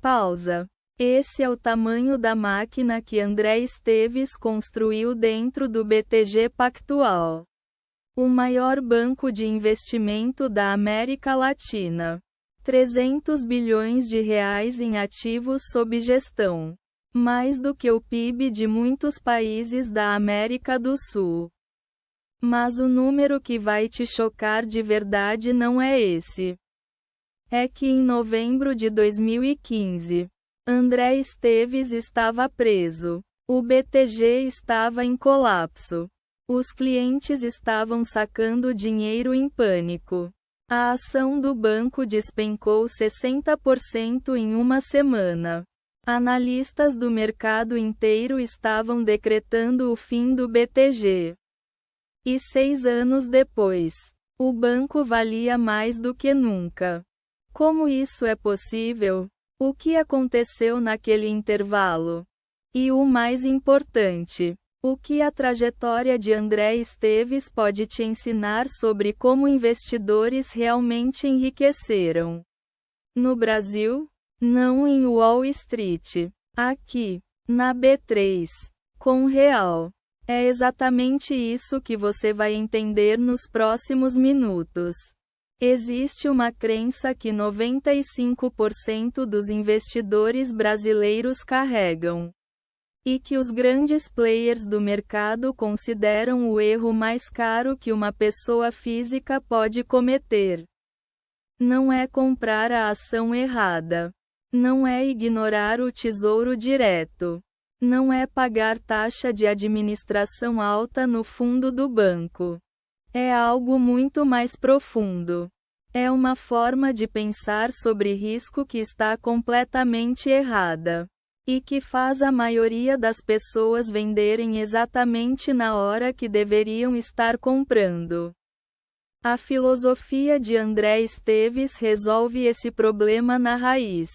Pausa. Esse é o tamanho da máquina que André Esteves construiu dentro do BTG Pactual, o maior banco de investimento da América Latina. 300 bilhões de reais em ativos sob gestão. Mais do que o PIB de muitos países da América do Sul. Mas o número que vai te chocar de verdade não é esse. É que em novembro de 2015, André Esteves estava preso. O BTG estava em colapso. Os clientes estavam sacando dinheiro em pânico. A ação do banco despencou 60% em uma semana. Analistas do mercado inteiro estavam decretando o fim do BTG. E 6 anos depois, o banco valia mais do que nunca. Como isso é possível? O que aconteceu naquele intervalo? E o mais importante, o que a trajetória de André Esteves pode te ensinar sobre como investidores realmente enriqueceram? No Brasil? Não em Wall Street. Aqui, na B3, com Real. É exatamente isso que você vai entender nos próximos minutos. Existe uma crença que 95% dos investidores brasileiros carregam. E que os grandes players do mercado consideram o erro mais caro que uma pessoa física pode cometer. Não é comprar a ação errada. Não é ignorar o Tesouro Direto. Não é pagar taxa de administração alta no fundo do banco. É algo muito mais profundo. É uma forma de pensar sobre risco que está completamente errada. E que faz a maioria das pessoas venderem exatamente na hora que deveriam estar comprando. A filosofia de André Esteves resolve esse problema na raiz.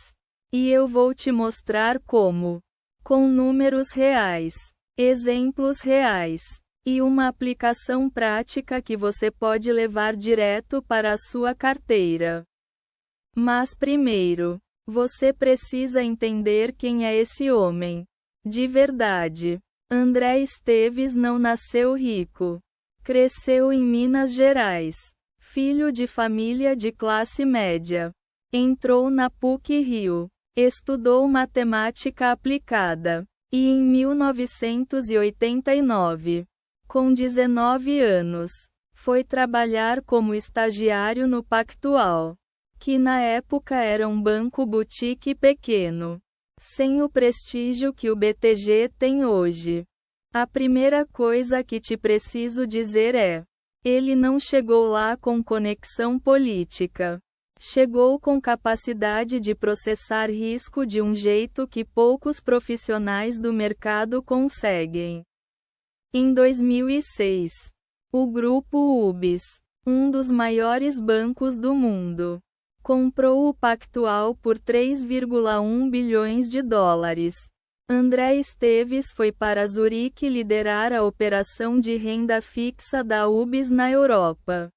E eu vou te mostrar como. Com números reais, exemplos reais, e uma aplicação prática que você pode levar direto para a sua carteira. Mas primeiro, você precisa entender quem é esse homem. De verdade. André Esteves não nasceu rico. Cresceu em Minas Gerais. Filho de família de classe média. Entrou na PUC-Rio. Estudou matemática aplicada. E em 1989, com 19 anos, foi trabalhar como estagiário no Pactual, que na época era um banco boutique pequeno, sem o prestígio que o BTG tem hoje. A primeira coisa que te preciso dizer é: ele não chegou lá com conexão política. Chegou com capacidade de processar risco de um jeito que poucos profissionais do mercado conseguem. Em 2006, o grupo UBS, um dos maiores bancos do mundo, comprou o Pactual por 3,1 bilhões de dólares. André Esteves foi para Zurique liderar a operação de renda fixa da UBS na Europa.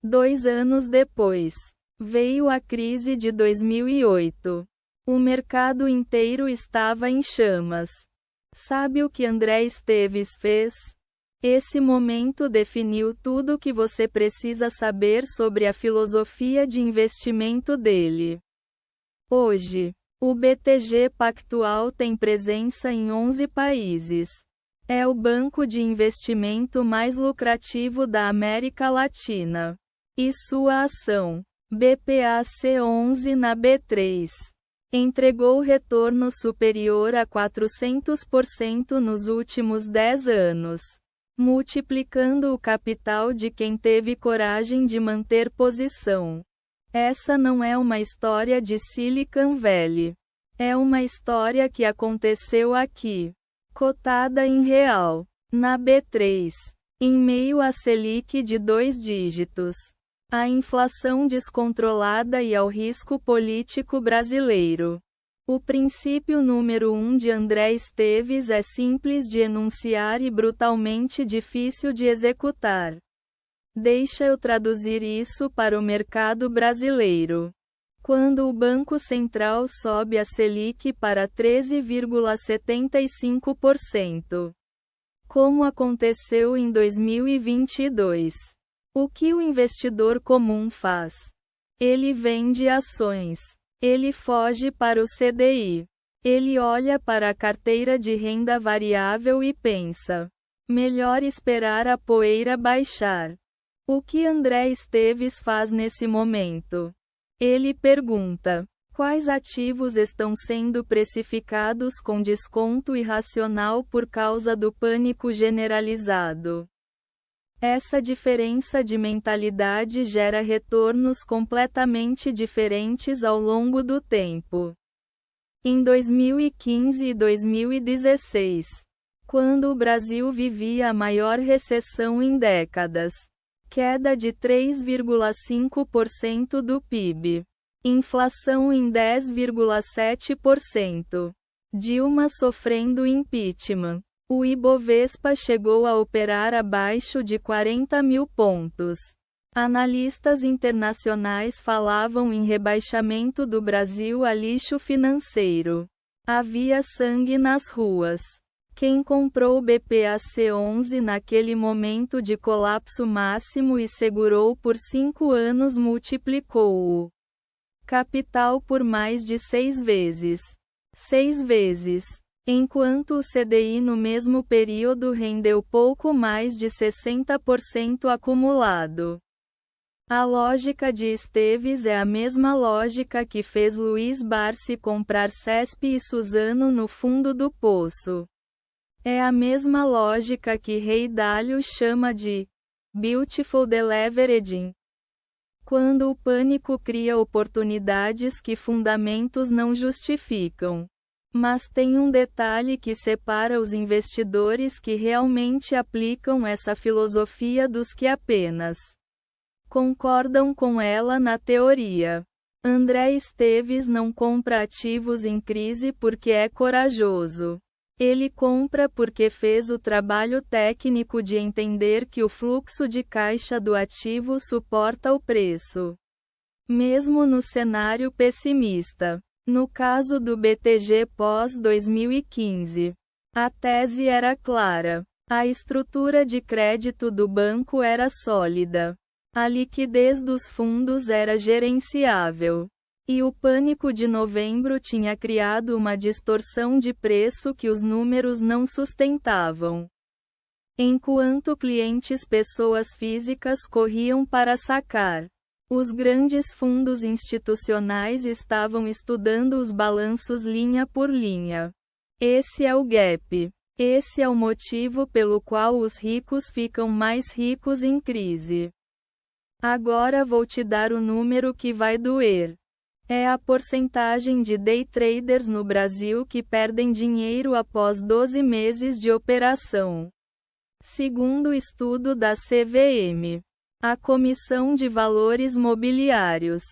2 anos depois, veio a crise de 2008. O mercado inteiro estava em chamas. Sabe o que André Esteves fez? Esse momento definiu tudo o que você precisa saber sobre a filosofia de investimento dele. Hoje, o BTG Pactual tem presença em 11 países. É o banco de investimento mais lucrativo da América Latina. E sua ação, BPAC11 na B3, entregou retorno superior a 400% nos últimos 10 anos, multiplicando o capital de quem teve coragem de manter posição. Essa não é uma história de Silicon Valley. É uma história que aconteceu aqui. Cotada em real, na B3, em meio à Selic de 2 dígitos. À inflação descontrolada e ao risco político brasileiro. O princípio número 1 de André Esteves é simples de enunciar e brutalmente difícil de executar. Deixa eu traduzir isso para o mercado brasileiro. Quando o Banco Central sobe a Selic para 13,75%. Como aconteceu em 2022. O que o investidor comum faz? Ele vende ações. Ele foge para o CDI. Ele olha para a carteira de renda variável e pensa: melhor esperar a poeira baixar. O que André Esteves faz nesse momento? Ele pergunta: quais ativos estão sendo precificados com desconto irracional por causa do pânico generalizado? Essa diferença de mentalidade gera retornos completamente diferentes ao longo do tempo. Em 2015 e 2016, quando o Brasil vivia a maior recessão em décadas, queda de 3,5% do PIB, inflação em 10,7%, Dilma sofrendo impeachment, o Ibovespa chegou a operar abaixo de 40 mil pontos. Analistas internacionais falavam em rebaixamento do Brasil a lixo financeiro. Havia sangue nas ruas. Quem comprou o BPAC11 naquele momento de colapso máximo e segurou por 5 anos multiplicou o capital por mais de 6 vezes. 6 vezes. Enquanto o CDI no mesmo período rendeu pouco mais de 60% acumulado. A lógica de Esteves é a mesma lógica que fez Luiz Barsi comprar CESP e Suzano no fundo do poço. É a mesma lógica que Ray Dalio chama de beautiful deleveraging. Quando o pânico cria oportunidades que fundamentos não justificam. Mas tem um detalhe que separa os investidores que realmente aplicam essa filosofia dos que apenas concordam com ela na teoria. André Esteves não compra ativos em crise porque é corajoso. Ele compra porque fez o trabalho técnico de entender que o fluxo de caixa do ativo suporta o preço, mesmo no cenário pessimista. No caso do BTG pós-2015, a tese era clara. A estrutura de crédito do banco era sólida. A liquidez dos fundos era gerenciável. E o pânico de novembro tinha criado uma distorção de preço que os números não sustentavam. Enquanto clientes pessoas físicas corriam para sacar, os grandes fundos institucionais estavam estudando os balanços linha por linha. Esse é o gap. Esse é o motivo pelo qual os ricos ficam mais ricos em crise. Agora vou te dar o número que vai doer. É a porcentagem de day traders no Brasil que perdem dinheiro após 12 meses de operação. Segundo o estudo da CVM. A Comissão de Valores Mobiliários.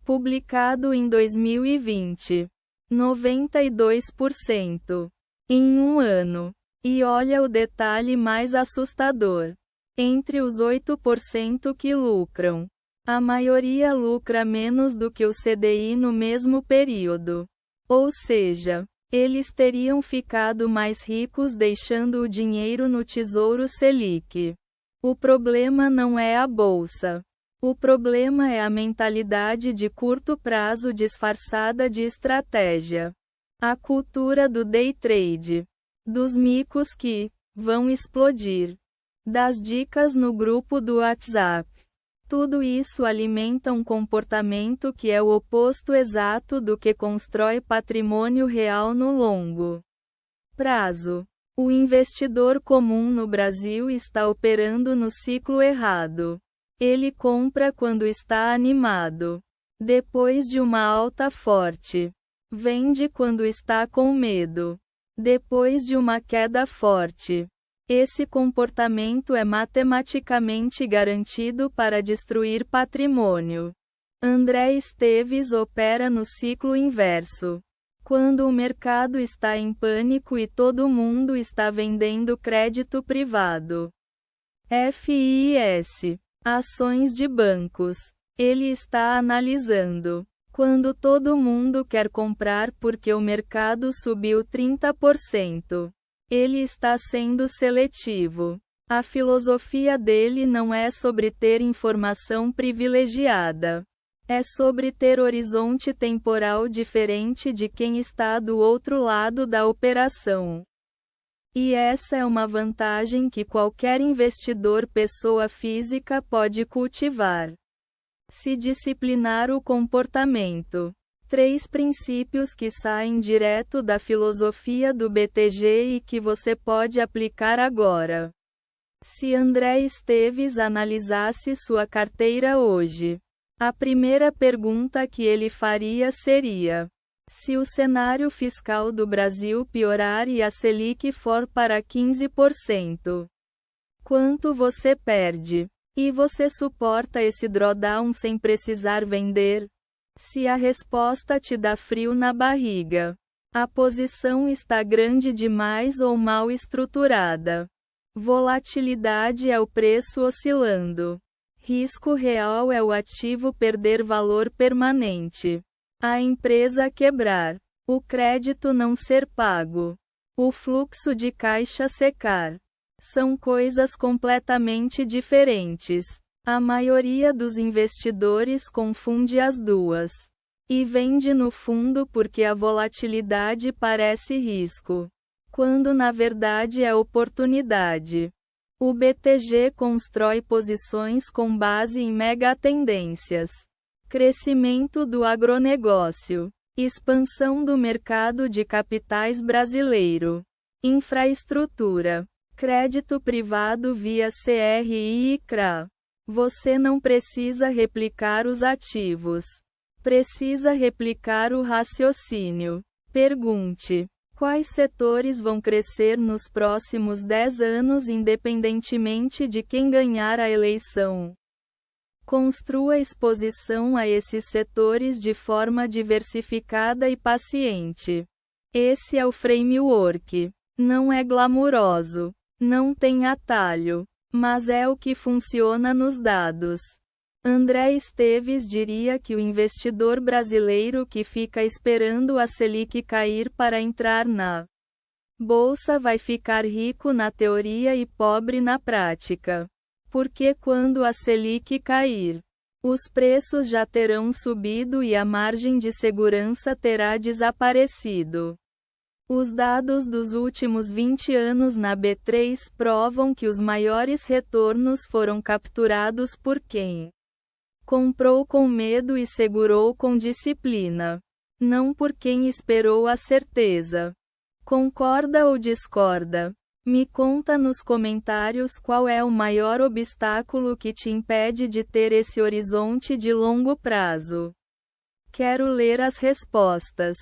Publicado em 2020. 92%. Em um ano. E olha o detalhe mais assustador. Entre os 8% que lucram, a maioria lucra menos do que o CDI no mesmo período. Ou seja, eles teriam ficado mais ricos deixando o dinheiro no Tesouro Selic. O problema não é a bolsa. O problema é a mentalidade de curto prazo disfarçada de estratégia. A cultura do day trade. Dos micos que vão explodir. Das dicas no grupo do WhatsApp. Tudo isso alimenta um comportamento que é o oposto exato do que constrói patrimônio real no longo prazo. O investidor comum no Brasil está operando no ciclo errado. Ele compra quando está animado. Depois de uma alta forte. Vende quando está com medo. Depois de uma queda forte. Esse comportamento é matematicamente garantido para destruir patrimônio. André Esteves opera no ciclo inverso. Quando o mercado está em pânico e todo mundo está vendendo crédito privado. FIIs. Ações de bancos. Ele está analisando Quando todo mundo quer comprar porque o mercado subiu 30%, ele está sendo seletivo. A filosofia dele não é sobre ter informação privilegiada. É sobre ter horizonte temporal diferente de quem está do outro lado da operação. E essa é uma vantagem que qualquer investidor pessoa física pode cultivar. Se disciplinar o comportamento. 3 princípios que saem direto da filosofia do BTG e que você pode aplicar agora. Se André Esteves analisasse sua carteira hoje, a primeira pergunta que ele faria seria: se o cenário fiscal do Brasil piorar e a Selic for para 15%, quanto você perde? E você suporta esse drawdown sem precisar vender? Se a resposta te dá frio na barriga, a posição está grande demais ou mal estruturada. Volatilidade é o preço oscilando. Risco real é o ativo perder valor permanente. A empresa quebrar. O crédito não ser pago. O fluxo de caixa secar. São coisas completamente diferentes. A maioria dos investidores confunde as duas. E vende no fundo porque a volatilidade parece risco, quando na verdade é oportunidade. O BTG constrói posições com base em megatendências. Crescimento do agronegócio. Expansão do mercado de capitais brasileiro. Infraestrutura. Crédito privado via CRI e CRA. Você não precisa replicar os ativos. Precisa replicar o raciocínio. Pergunte: quais setores vão crescer nos próximos 10 anos independentemente de quem ganhar a eleição? Construa exposição a esses setores de forma diversificada e paciente. Esse é o framework. Não é glamuroso. Não tem atalho. Mas é o que funciona nos dados. André Esteves diria que o investidor brasileiro que fica esperando a Selic cair para entrar na bolsa vai ficar rico na teoria e pobre na prática. Porque quando a Selic cair, os preços já terão subido e a margem de segurança terá desaparecido. Os dados dos últimos 20 anos na B3 provam que os maiores retornos foram capturados por quem comprou com medo e segurou com disciplina. Não por quem esperou a certeza. Concorda ou discorda? Me conta nos comentários qual é o maior obstáculo que te impede de ter esse horizonte de longo prazo. Quero ler as respostas.